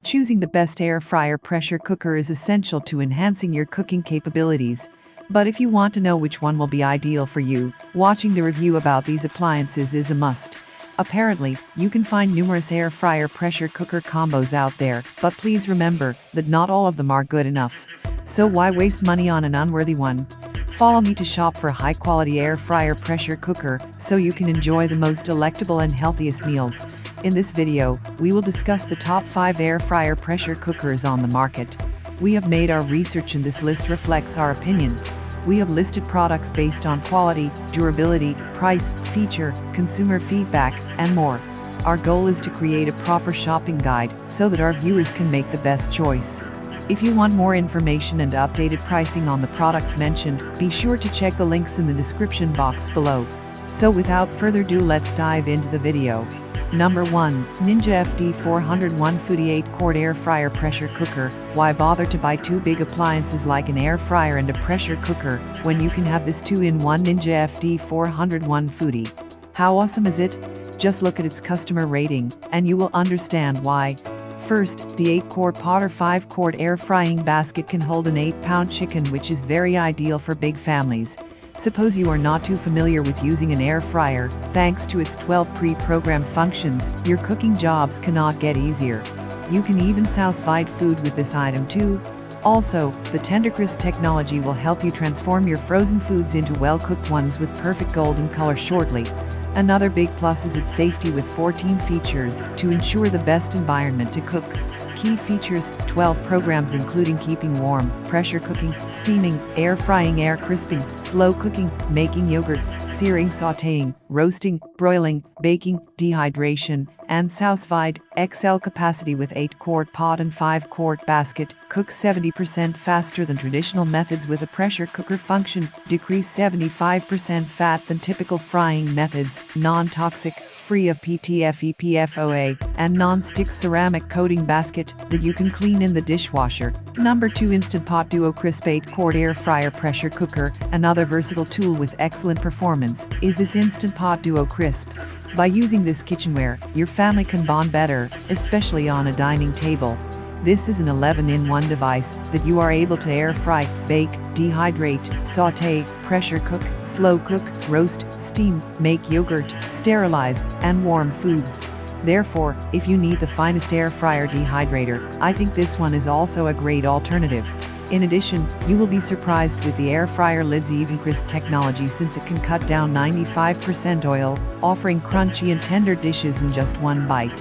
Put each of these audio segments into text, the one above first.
Choosing the best air fryer pressure cooker is essential to enhancing your cooking capabilities. But if you want to know which one will be ideal for you, watching the review about these appliances is a must. Apparently, you can find numerous air fryer pressure cooker combos out there, but please remember that not all of them are good enough. So why waste money on an unworthy one? Follow me to shop for a high-quality air fryer pressure cooker so you can enjoy the most delectable and healthiest meals. In this video, we will discuss the top 5 air fryer pressure cookers on the market. We have made our research and this list reflects our opinion. We have listed products based on quality, durability, price, feature, consumer feedback, and more. Our goal is to create a proper shopping guide so that our viewers can make the best choice. If you want more information and updated pricing on the products mentioned, be sure to check the links in the description box below. So without further ado, let's dive into the video. Number 1. Ninja FD401 Foodie 8-quart Air Fryer Pressure Cooker. Why bother to buy two big appliances like an air fryer and a pressure cooker when you can have this 2-in-1 Ninja FD401 Foodie? How awesome is it? Just look at its customer rating, and you will understand why. First, the 8-quart pot or 5-quart air frying basket can hold an 8-pound chicken, which is very ideal for big families. Suppose you are not too familiar with using an air fryer. Thanks to its 12 pre-programmed functions, your cooking jobs cannot get easier. You can even sous-vide food with this item too. Also, the Tender Crisp technology will help you transform your frozen foods into well-cooked ones with perfect golden color shortly. Another big plus is its safety with 14 features to ensure the best environment to cook. Key features: 12 programs including keeping warm, pressure cooking, steaming, air frying, air crisping, slow cooking, making yogurts, searing, sautéing, roasting, broiling, baking, dehydration, and sous-vide. XL capacity with 8-quart pot and 5-quart basket. Cooks 70% faster than traditional methods with a pressure cooker function. Decrease 75% fat than typical frying methods. Non-toxic, free of PTFE, PFOA, and non-stick ceramic coating basket that you can clean in the dishwasher. Number 2. Instant Pot Duo Crisp 8-quart Air Fryer Pressure Cooker. Another versatile tool with excellent performance is this Instant Pot Duo Crisp. By using this kitchenware, your family can bond better, especially on a dining table. This is an 11-in-1 device that you are able to air fry, bake, dehydrate, sauté, pressure cook, slow cook, roast, steam, make yogurt, sterilize, and warm foods. Therefore, if you need the finest air fryer dehydrator, I think this one is also a great alternative. In addition, you will be surprised with the air fryer lid's Even Crisp technology since it can cut down 95% oil, offering crunchy and tender dishes in just one bite.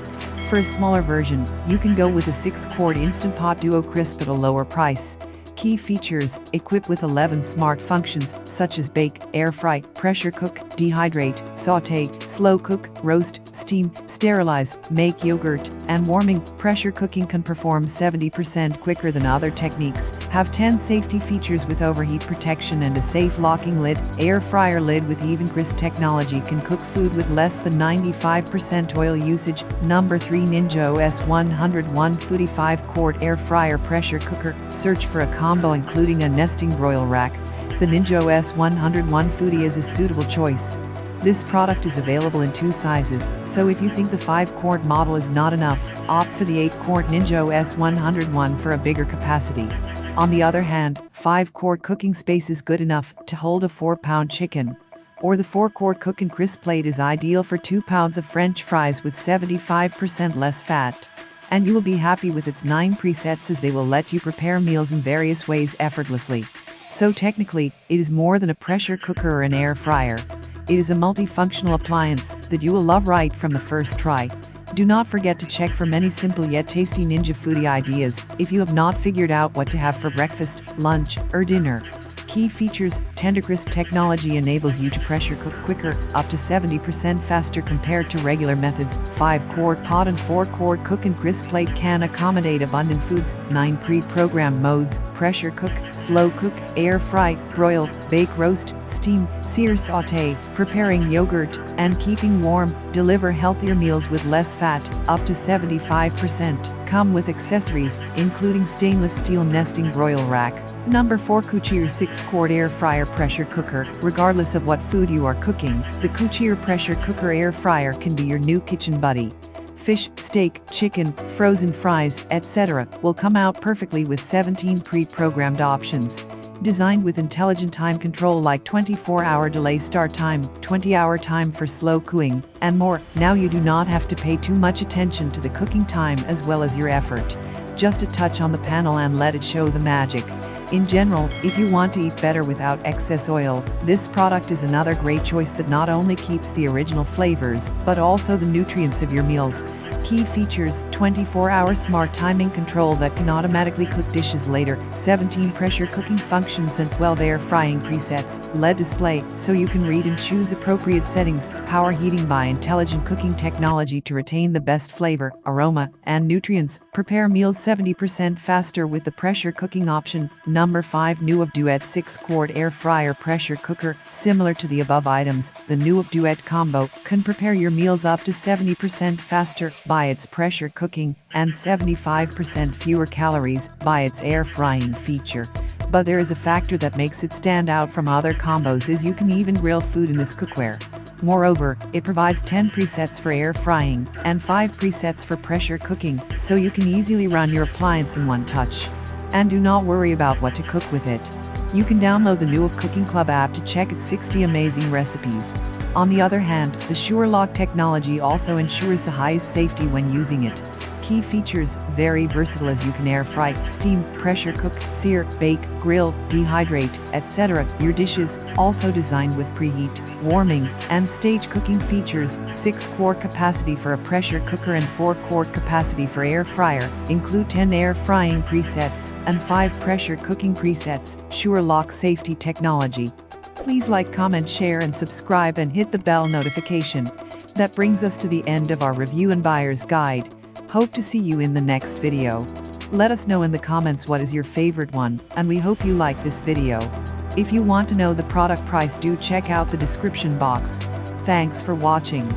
For a smaller version, you can go with a 6-quart Instant Pot Duo Crisp at a lower price. Key features: equipped with 11 smart functions such as bake, air fry, pressure cook, dehydrate, sauté, slow cook, roast, steam, sterilize, make yogurt, and warming. Pressure cooking can perform 70% quicker than other techniques. Have 10 safety features with overheat protection and a safe locking lid. Air fryer lid with Even Crisp technology can cook food with less than 95% oil usage. Number 3. Ninja OS 101 Foodie 5-quart Air Fryer Pressure Cooker. Search for a combo including a nesting broil rack. The Ninja OS 101 Foodie is a suitable choice. This product is available in 2 sizes, so if you think the 5-quart model is not enough, opt for the 8-quart Ninja OS 101 for a bigger capacity. On the other hand, 5-quart cooking space is good enough to hold a 4-pound chicken. Or the 4-quart Cook and Crisp plate is ideal for 2 pounds of French fries with 75% less fat. And you will be happy with its 9 presets as they will let you prepare meals in various ways effortlessly. So technically, it is more than a pressure cooker or an air fryer. It is a multifunctional appliance that you will love right from the first try. Do not forget to check for many simple yet tasty Ninja Foodie ideas if you have not figured out what to have for breakfast, lunch, or dinner. Key features: Tender Crisp technology enables you to pressure cook quicker, up to 70% faster compared to regular methods. 5-quart pot and 4-quart Cook and Crisp plate can accommodate abundant foods. 9 pre-programmed modes: pressure cook, slow cook, air fry, broil, bake, roast, steam, sear, sauté, preparing yogurt, and keeping warm. Deliver healthier meals with less fat, up to 75%. Come with accessories, including stainless steel nesting broil rack. Number 4. Kuori 6-quart Air Fryer Pressure Cooker. Regardless of what food you are cooking, the Kuori Pressure Cooker Air Fryer can be your new kitchen buddy. fish, steak, chicken, frozen fries, etc. will come out perfectly with 17 pre-programmed options. Designed with intelligent time control like 24-hour delay start time, 20-hour time for slow cooking, and more. Now you do not have to pay too much attention to the cooking time as well as your effort. Just a touch on the panel and let it show the magic. In general, if you want to eat better without excess oil, this product is another great choice that not only keeps the original flavors, but also the nutrients of your meals. Key features: 24-hour smart timing control that can automatically cook dishes later, 17 pressure cooking functions and 12 air frying presets, LED display, so you can read and choose appropriate settings, power heating by intelligent cooking technology to retain the best flavor, aroma, and nutrients, prepare meals 70% faster with the pressure cooking option. Number 5. New Duet 6-quart air fryer pressure cooker. Similar to the above items, the new Duet combo can prepare your meals up to 70% faster by its pressure cooking and 75% fewer calories by its air frying feature. But there is a factor that makes it stand out from other combos is you can even grill food in this cookware. Moreover, it provides 10 presets for air frying and 5 presets for pressure cooking, so you can easily run your appliance in one touch. And do not worry about what to cook with it. You can download the new Cooking Club app to check its 60 amazing recipes. On the other hand, the SureLock technology also ensures the highest safety when using it. Key features: very versatile as you can air fry, steam, pressure cook, sear, bake, grill, dehydrate, etc. your dishes. Also designed with preheat, warming, and stage cooking features. 6-quart capacity for a pressure cooker and 4-quart capacity for air fryer. Include 10 air frying presets and 5 pressure cooking presets. SureLock safety technology. Please like, comment, share, and subscribe, and hit the bell notification. That brings us to the end of our review and buyer's guide. Hope to see you in the next video. Let us know in the comments what is your favorite one, and we hope you like this video. If you want to know the product price, do check out the description box. Thanks for watching.